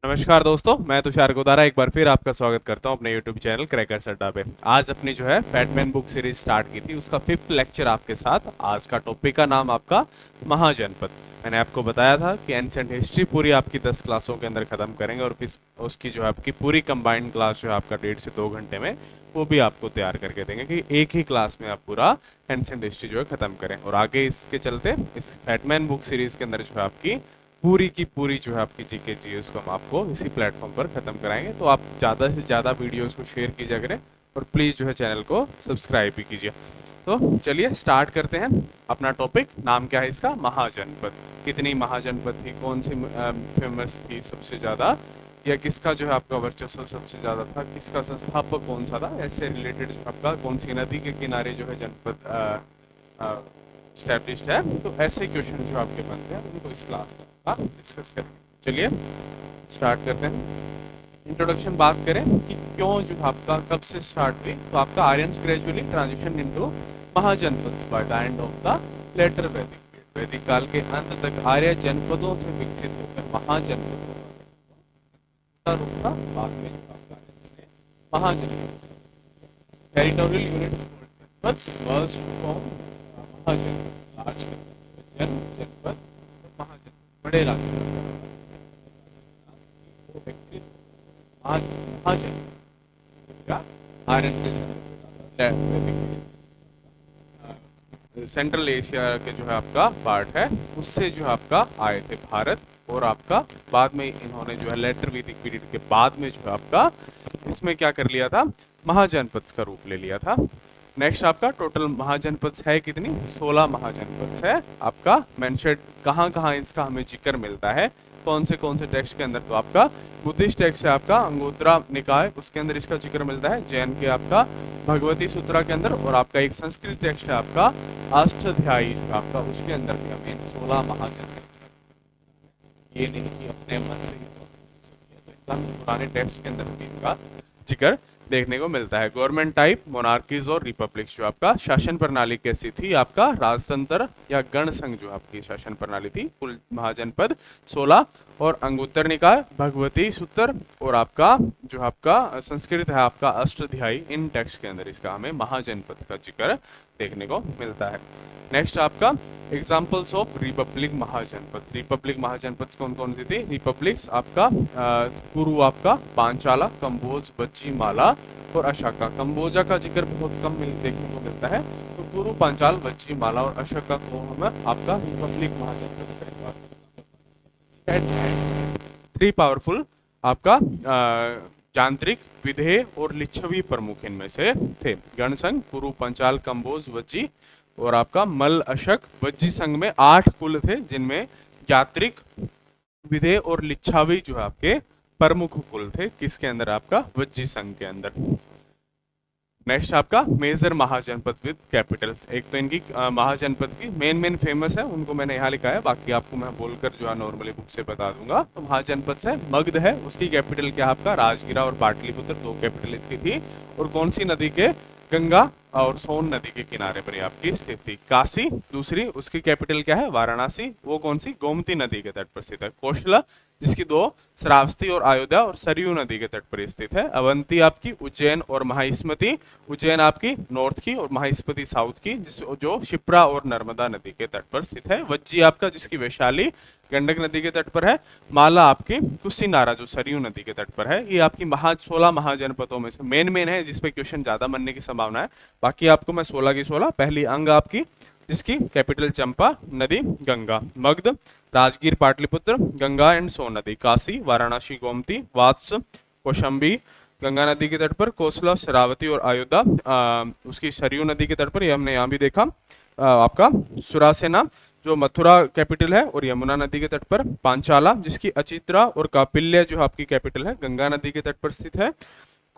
नमस्कार दोस्तों, मैं तुषार गोदारा एक बार फिर आपका स्वागत करता हूं अपने YouTube चैनल क्रैकर्स अड्डा पे। आज अपनी जो है बैटमैन बुक सीरीज स्टार्ट की थी, उसका 5th लेक्चर आपके साथ। आज का टॉपिक का नाम आपका महाजनपद। मैंने आपको बताया था कि एंशिएंट हिस्ट्री पूरी आपकी 10 क्लासों के अंदर खत्म करेंगे और फिर उसकी जो है आपकी पूरी कंबाइंड क्लास जो है आपका 1.5 से 2 घंटे में वो भी आपको तैयार करके देंगे कि एक ही क्लास में आप पूरा एंशिएंट हिस्ट्री जो है खत्म करें। और आगे इसके चलते इस बैटमैन बुक सीरीज के अंदर जो है आपकी पूरी की पूरी जो है आपकी जीके जीएस को हम आपको इसी प्लेटफॉर्म पर खत्म कराएंगे। तो आप ज़्यादा से ज़्यादा वीडियोस को शेयर कीजिए करें और प्लीज़ जो है चैनल को सब्सक्राइब भी कीजिए। तो चलिए स्टार्ट करते हैं। अपना टॉपिक नाम क्या है इसका? महाजनपद। कितनी महाजनपद थी, कौन सी फेमस थी सबसे ज़्यादा, या किसका जो है आपका वर्चस्व सबसे ज़्यादा था, किसका संस्थापक कौन सा था, ऐसे रिलेटेड जो आपका कौन सी नदी के किनारे जो है जनपद स्टैब्लिश्ड है। तो ऐसे क्वेश्चन जो आपके बनते हैं उनको इस क्लास में आप डिस्कस करेंगे। चलिए स्टार्ट करते हैं। इंट्रोडक्शन बात करें कि क्यों जो आपका कब से स्टार्ट हुई, तो आपका Aryans gradually transition into Mahajanapada by the end of the later Vedic period. वैदिक काल के अंत तक आर्य जनपदों से विकसित होकर महाजनपदों का रूप था। बाद में जो आपका आर्यंस ने Mahajanapada territorial unit merge from Mahajanapada large Janapada और महाजनपद बड़े इलाके आज सेंट्रल एशिया के जो है आपका पार्ट है उससे जो है आपका आए थे भारत। और आपका बाद में इन्होंने जो है लेटर वैदिक पीरियड के बाद में जो है आपका इसमें क्या कर लिया था, महाजनपद का रूप ले लिया था। नेक्स्ट आपका टोटल महाजनपद है कितनी? 16 महाजनपद है आपका। मेंशनड कहाँ कहाँ इसका हमें जिक्र मिलता है, कौन से टेक्स्ट के अंदर? तो आपका बुद्धिस्ट टेक्स्ट है आपका अंगुत्तरा निकाय, उसके अंदर इसका जिक्र मिलता है। जैन के आपका भगवती सूत्रा के अंदर, और आपका एक संस्कृत टेक्स्ट है आपका अष्टाध्यायी आपका, उसके अंदर भी हमें 16 महाजन। ये नहीं कि अपने मन से ही पुराने टेक्स्ट के अंदर भी इनका जिक्र देखने को मिलता है। गवर्नमेंट टाइप मोनार्कीज और रिपब्लिक्स। जो आपका शासन प्रणाली कैसी थी? आपका राजतंत्र या गण संघ जो आपकी शासन प्रणाली थी। कुल महाजनपद 16 और अंगुत्तर निकाय, भगवती सूत्र और आपका जो आपका संस्कृत है आपका अष्टाध्यायी, इन टेक्स्ट के अंदर इसका हमें महाजनपद का जिक्र देखने को मिलता है। नेक्स्ट आपका एग्जाम्पल्स ऑफ रिपब्लिक महाजनपद। रिपब्लिक महाजनपद कौन कौन सी थी? रिपब्लिक्स आपका कुरु आपका, पांचाला, कंबोज, बच्ची माला और अशोका। कंबोजा का जिक्र बहुत कम देखने को मिलता है। तो कुरु, पांचाल, बच्ची माला और अशोका को हम आपका रिपब्लिक महाजनपद। थ्री पावरफुल आपका यांत्रिक, विधेय और लिच्छवी प्रमुख इनमें से थे। गणसंघ, कुरु, पंचाल, कंबोज, वज्जी और आपका मल, अशक। वज्जी संघ में 8 कुल थे जिनमें यात्रिक, विधेय और लिच्छावी जो है आपके प्रमुख कुल थे। किसके अंदर? आपका वज्जी संघ के अंदर। नेक्स्ट आपका मेजर महाजनपद विद कैपिटल्स। एक तो इनकी महाजनपद की मेन फेमस है, उनको मैंने यहाँ लिखा है, बाकी आपको मैं बोलकर जो है नॉर्मली बुक से बता दूंगा। तो महाजनपद से मगध है, उसकी कैपिटल क्या है आपका? राजगिरा और पाटलिपुत्र, 2 कैपिटल इसकी थी। और कौन सी नदी के? गंगा और सोन नदी के किनारे पर आपकी स्थित थी। काशी दूसरी, उसकी कैपिटल क्या है? वाराणसी, वो कौन सी? गोमती नदी के तट पर स्थित है। कौशला जिसकी 2, श्रावस्ती और अयोध्या और सरयू नदी के तट पर स्थित है। अवंती आपकी उज्जैन और महास्मति, उज्जैन आपकी नॉर्थ की और महास्मति साउथ की, जो शिप्रा और नर्मदा नदी के तट पर स्थित है। वज्जी आपका जिसकी वैशाली गंडक नदी के तट पर है। माला आपकी कुशीनारा जो सरयू नदी के तट पर है। ये आपकी 16 महाजनपदों में से मेन है, जिसपे क्वेश्चन ज्यादा बनने की संभावना है। बाकी आपको मैं 16 की 16। पहली अंग आपकी जिसकी कैपिटल चंपा नदी, गंगा, मगध, राजगीर, पाटलिपुत्र, गंगा एंड सोन नदी, काशी, वाराणसी, गोमती, वात्स, कौशंबी गंगा नदी के तट पर, कोसला, शरावती और अयोध्या उसकी सरयू नदी के तट पर। ये हमने यहाँ भी देखा। आपका सुरासेना जो मथुरा कैपिटल है और यमुना नदी के तट पर। पांचाला जिसकी अचित्रा और कापिल्य जो आपकी कैपिटल है, गंगा नदी के तट पर स्थित है।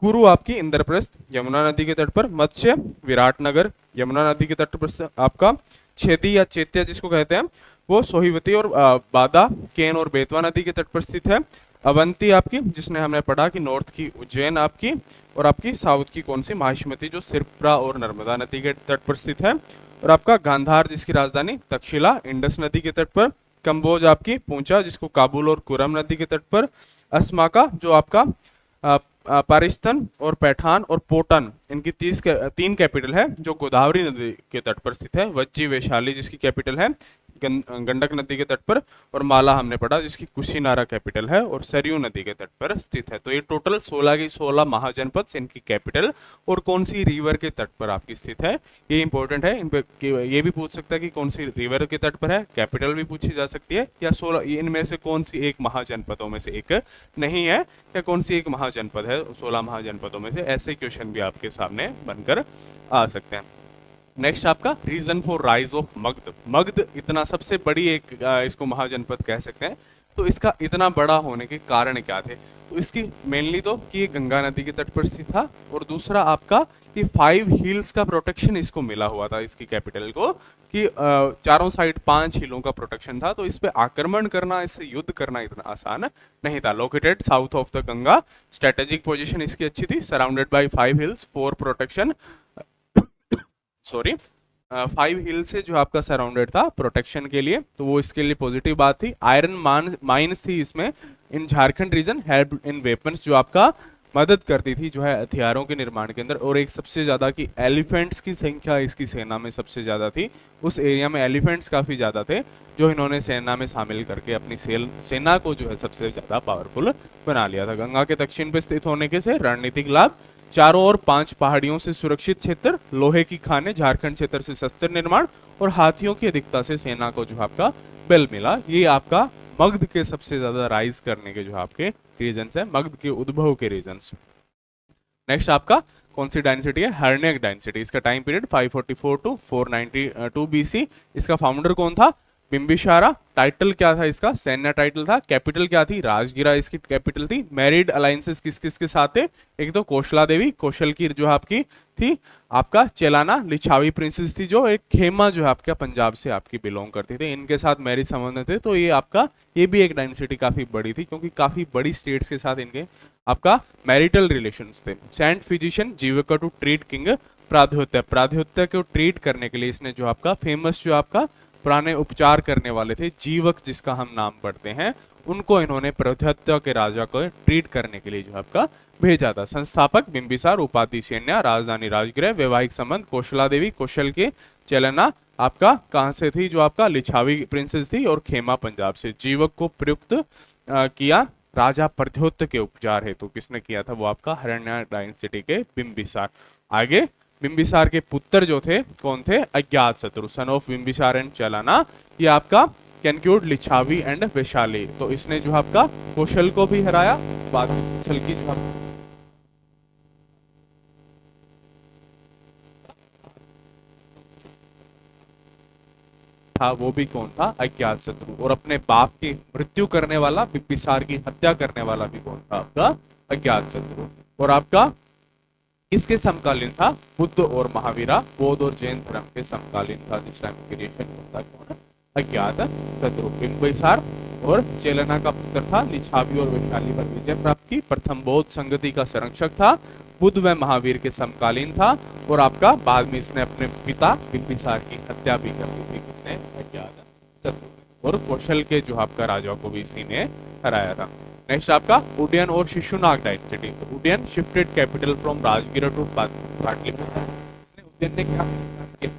कुरु आपकी इंद्रप्रस्थ, यमुना नदी के तट पर। मत्स्य विराटनगर, यमुना नदी के तट पर। आपका छेदी या चैत्य जिसको कहते हैं, वो सोहिवती और बादा, केन और बेतवा नदी के तट पर स्थित है। अवंती आपकी जिसने हमने पढ़ा कि नॉर्थ की उज्जैन आपकी, और आपकी साउथ की कौन सी? माहिष्मती जो सिरप्रा और नर्मदा नदी के तट पर स्थित है। और आपका गांधार जिसकी राजधानी तक्षशिला, इंडस नदी के तट पर। कंबोज आपकी पूंचा जिसको काबुल और कुरम नदी के तट पर। अस्मा का जो आपका पारिस्तन और पैठान और पोटन, इनकी 3 कैपिटल है जो गोदावरी नदी के तट पर स्थित है। वज्जी वैशाली जिसकी कैपिटल है गंडक नदी के तट पर, और माला हमने पढ़ा जिसकी कुशीनारा कैपिटल है और सरयू नदी के तट पर स्थित है। तो ये टोटल 16 की 16 महाजनपद, इनकी कैपिटल और कौन सी रिवर के तट पर आपकी स्थित है, ये इंपॉर्टेंट है। इन पे ये भी पूछ सकता है कि कौन सी रिवर के तट पर है, कैपिटल भी पूछी जा सकती है, या 16 इनमें से कौन सी एक महाजनपदों में से एक नहीं है, या कौन सी एक महाजनपद है 16 महाजनपदों में से, ऐसे क्वेश्चन भी आपके सामने बनकर आ सकते हैं। नेक्स्ट आपका reason for rise of Magadh. Magadh इतना सबसे बड़ी एक इसको महाजनपद कह सकते हैं। तो इसका इतना बड़ा होने के कारण क्या थे, तो इसकी मेनली तो कि ये गंगा नदी के तट पर स्थित था, और दूसरा आपका ये 5 हिल्स का प्रोटेक्शन इसको मिला हुआ था, इसकी कैपिटल को, कि चारों साइड 5 हिलों का प्रोटेक्शन था। तो इस पे आक्रमण करना, इससे युद्ध करना इतना आसान नहीं था। Located south of the Ganga, strategic position इसकी अच्छी थी, surrounded by 5 hills for protection, sorry 5 हिल से जो आपका सराउंडेड था प्रोटेक्शन के लिए, तो वो इसके लिए पॉजिटिव बात थी। आयरन माइंस थी इसमें in Jharkhand region, help in weapons, जो आपका मदद करती थी जो है हथियारों के निर्माण के अंदर। और एक सबसे ज्यादा की एलिफेंट्स की संख्या इसकी सेना में सबसे ज्यादा थी, उस एरिया में एलिफेंट्स काफी ज्यादा थे, जो इन्होंने सेना में शामिल करके अपनी सेना को जो है सबसे ज्यादा पावरफुल बना लिया था। गंगा के दक्षिण पे स्थित होने के से रणनीतिक लाभ, चारों ओर 5 पहाड़ियों से सुरक्षित क्षेत्र, लोहे की खानें, झारखंड क्षेत्र से शस्त्र निर्माण और हाथियों की अधिकता से सेना को जो आपका बल मिला। ये आपका मगध के सबसे ज्यादा राइज करने के जो आपके रीजंस है, मगध के उद्भव के रीजंस। नेक्स्ट आपका कौन सी डायनेसिटी है, हर्णिक डायनेसिटी। इसका टाइम पीरियड 544 टू 492 बीसी। इसका फाउंडर कौन था, बिंबिसारा। टाइटल क्या था इसका, सैन्य टाइटल था। कैपिटल क्या थी, राजगिरा इसकी कैपिटल थी। मैरिड अलायंसेस किस किस के साथ थे, एक तो कौशला देवी, कौशल की जो आपकी थी, आपका चेलाना लिछावी प्रिंसेस थी, जो एक खेमा जो है आपका पंजाब से आपकी बिलोंग करती थी, इनके साथ मैरिज संबंध थे। तो ये आपका ये भी एक डायनेसिटी काफी बड़ी थी, क्योंकि काफी बड़ी स्टेट्स के साथ इनके आपका मैरिटल रिलेशंस थे। Sent physician Jivaka to treat king Pradyota, Pradyota को ट्रीट करने के लिए इसने जो आपका फेमस जो आपका पुराने उपचार करने वाले थे, जीवक जिसका हम नाम पढ़ते हैं, उनको इन्होंने प्राध्योत्य के राजा को ट्रीट करने के लिए जो आपका भेजा था। संस्थापक बिंबिसार, उपाधि सैन्य, राजधानी राजगृह, वैवाहिक संबंध कौशला देवी, कौशल के चलना आपका कहां से थी, जो आपका लिछावी प्रिंसेस थी, और खेमा पंजाब से। जीवक को प्रयुक्त किया राजा प्रद्योत के उपचार हेतु, किसने किया था, वो आपका हरियाणा डायनेसिटी के बिंबिसार। आगे बिंबिसार के पुत्र जो थे कौन थे, अज्ञात शत्रु, सन ऑफ बिंबिसार एंड चलाना। ये आपका कैनक्यूड लिछावी एंड वैशाली। तो इसने जो आपका कौशल को भी हराया, बाद में कौशल की जो था वो भी कौन था, अज्ञात शत्रु। और अपने बाप की मृत्यु करने वाला, बिंबिसार की हत्या करने वाला भी कौन था, आपका अज्ञात शत्रु। और आपका इसके समकालीन था बुद्ध और महावीरा, बौद्ध और जैन धर्म के समकालीन था, जिस टाइम क्रिएशन होता कौन, अज्ञात शत्रु। बिंबिसार और चेलना का पुत्र था, लिछावी और वैशाली पर विजय प्राप्त की। प्रथम बौद्ध संगति का संरक्षक था, बुद्ध व महावीर के समकालीन था, और आपका बाद में इसने अपने पिता बिंबिसार की हत्या भी कर दी थी, किसने, अज्ञात शत्रु। और कौशल के जो आपका राजा को भी इसी ने हराया था। नेक्स्ट आपका उडयन और शिशुनाग डायनेसिटी। तो उडयन शिफ्टेड कैपिटल फ्रॉम राजगिरा टू पाटलिपुत्र। इसने उडयन ने क्या किया,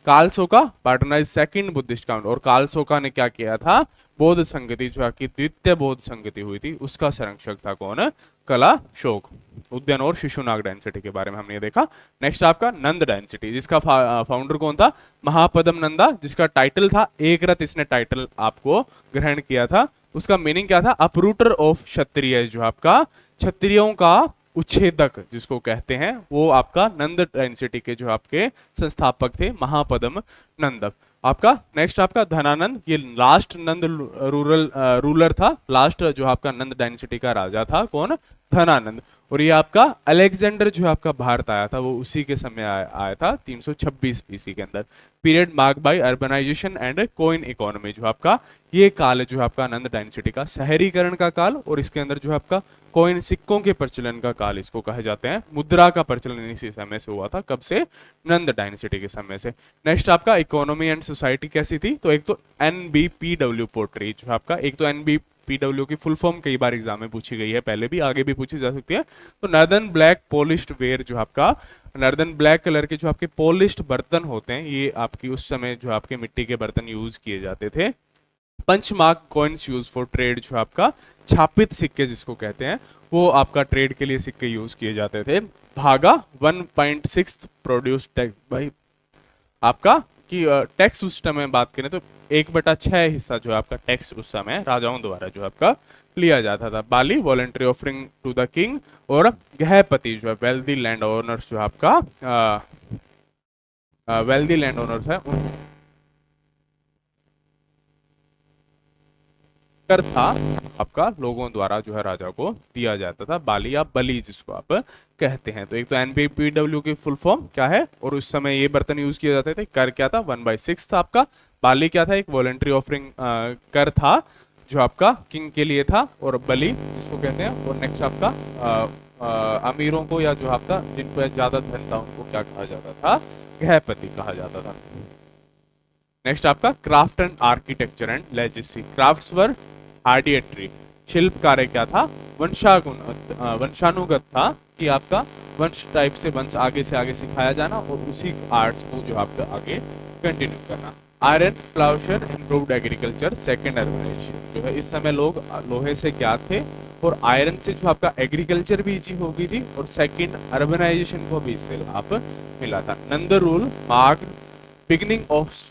कालसोका पैटर्नाइज सेकंड बुद्धिस्ट काउंट। और कालसोका ने क्या किया था, बौद्ध संगति जो आपकी द्वितीय बौद्ध संगति हुई थी, उसका संरक्षक था कौन, कलाशोक। उद्यान और शिशुनाग डायनेसिटी के बारे में हमने देखा। नेक्स्ट आपका नंद डायनेसिटी, जिसका फाउंडर कौन था, महापद्म नंदा, जिसका टाइटल था एक रथ, इसने टाइटल आपको ग्रहण किया था। उसका मीनिंग क्या था, अपरूटर ऑफ क्षत्रिय, जो आपका क्षत्रियों का उच्छेदक जिसको कहते हैं, वो आपका नंद डायनेसिटी के जो आपके संस्थापक थे, महापद्म नंद। आपका नेक्स्ट आपका धनानंद, ये लास्ट नंद रूलर था, लास्ट जो आपका नंद डायनेसिटी का राजा था कौन, धनानंद। और ये आपका अलेक्जेंडर जो आपका भारत आया था वो उसी के समय आया था 326 बीसी के अंदर। Period mark by urbanisation and coin economy, जो आपका ये काल है जो आपका नंद डायनेसिटी का, शहरीकरण का काल, और इसके अंदर जो आपका कॉइन सिक्कों के प्रचलन का काल इसको कहे जाते हैं। मुद्रा का प्रचलन इसी समय से हुआ था, कब से? नंद डायनेसिटी के समय से। नेक्स्ट आपका इकोनॉमी एंड सोसाइटी कैसी थी, तो एक तो NBPW पोर्ट्री, जो आपका एक तो NBPW की फुल फॉर्म कई बार एग्जाम में पूछी गई है, पहले भी, आगे भी पूछी जा सकती है। तो नर्दर्न ब्लैक पॉलिश्ड वेयर, जो आपका नर्दर्न ब्लैक कलर के जो आपके पॉलिश्ड बर्तन होते हैं, ये आपकी उस समय जो आपके मिट्टी के बर्तन यूज किए जाते थे। Punch mark coins use for trade, जो आपका छापित सिक्के जिसको कहते हैं, वो आपका ट्रेड के लिए सिक्के यूज किए जाते थे। भागा 1.6 प्रोड्यूस टैक्स भाई आपका कि टैक्स उस समय बात करें तो 1/6 हिस्सा जो है आपका टैक्स उस समय राजाओं द्वारा जो आपका लिया जाता था। Bali voluntary offering to the king, और गृहपति जो है वेल्दी लैंड ओनर्स, जो आपका वेल्दी लैंड ओनर्स है, कर था आपका लोगों द्वारा जो है राजा को दिया जाता था। बाली या बली जिसको आप कहते हैं। तो एक तो NBPW की फुल फॉर्म क्या है, और उस समय ये बर्तन यूज किए जाते थे। कर क्या था, 1/6 था आपका। बाली क्या था, एक वॉलेंट्री ऑफरिंग कर था जो आपका किंग के लिए था, और बली जिसको कहते हैं। और नेक्स्ट आपका अमीरों को, या जो आपका जिनको ज्यादा धन था उनको क्या कहा जाता था, गृहपति कहा जाता था। नेक्स्ट आपका craft and architecture and legacy. Crafts were hereditary, शिल्प कार्य क्या था, वंशानुगत था, कि आपका वंश टाइप से वंश आगे से आगे सिखाया जाना, और उसी आर्ट्स को जो आपका आगे कंटिन्यू करना। Iron ploughshare improved agriculture, second urbanisation, जो है इस समय लोग लोहे से क्या थे, और आयरन से जो आपका एग्रीकल्चर भी इजी हो गई थी, और सेकेंड अर्बनाइजेशन को भी इससे लाभ मिला था। Nanda rule marked beginning of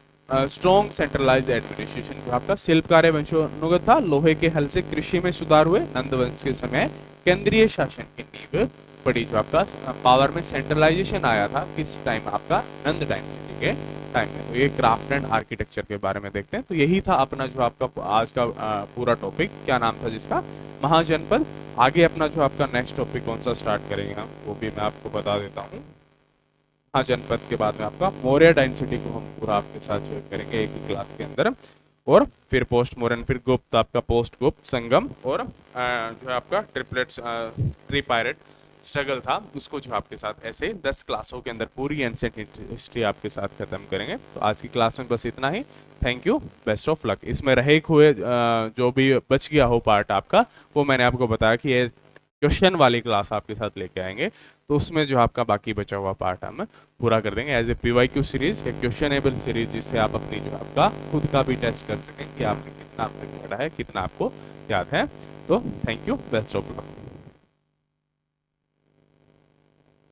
strong centralised administration, जो आपका शिल्प कार्य वंशानुगत था, लोहे के हल से कृषि में सुधार हुए। नंद वंश के समय केंद्रीय शासन की नींव पड़ी, जो आपका पावर में सेंट्रलाइजेशन आया था किस टाइम, आपका नंद डायनेसिटी के टाइम में। तो ये क्राफ्ट एंड आर्किटेक्चर के बारे में देखते हैं। तो यही था अपना जो आपका आज का पूरा टॉपिक, क्या नाम था जिसका, महाजनपद। आगे अपना जो आपका नेक्स्ट टॉपिक कौन सा स्टार्ट करेंगे हम, वो भी मैं आपको बता देता हूँ। जनपद के बाद में आपका मौर्य डायनेसिटी को हम पूरा आपके साथ जो करेंगे एक ही क्लास के अंदर, और फिर पोस्ट मौर्यन, फिर गुप्त, आपका पोस्ट गुप्त, संगम, और जो है आपका ट्रिपलेट्स ट्रीपायरेट स्ट्रगल था, उसको जो आपके साथ ऐसे 10 क्लासों के अंदर पूरी एंशिएंट हिस्ट्री आपके साथ खत्म करेंगे। तो आज की क्लास में बस इतना ही। Thank you, best of luck. इसमें रहे हुए जो भी बच गया हो पार्ट आपका, वो मैंने आपको बताया कि ये क्वेश्चन वाली क्लास आपके साथ लेके आएंगे, तो उसमें जो आपका बाकी बचा हुआ पार्ट हम पूरा कर देंगे एज ए PYQ सीरीज, एक क्वेश्चनेबल सीरीज, जिससे आप अपनी जो आपका खुद का भी टेस्ट कर सकें कि आपने कितना आपने पढ़ा है, कितना आपको याद है। तो thank you, best of luck.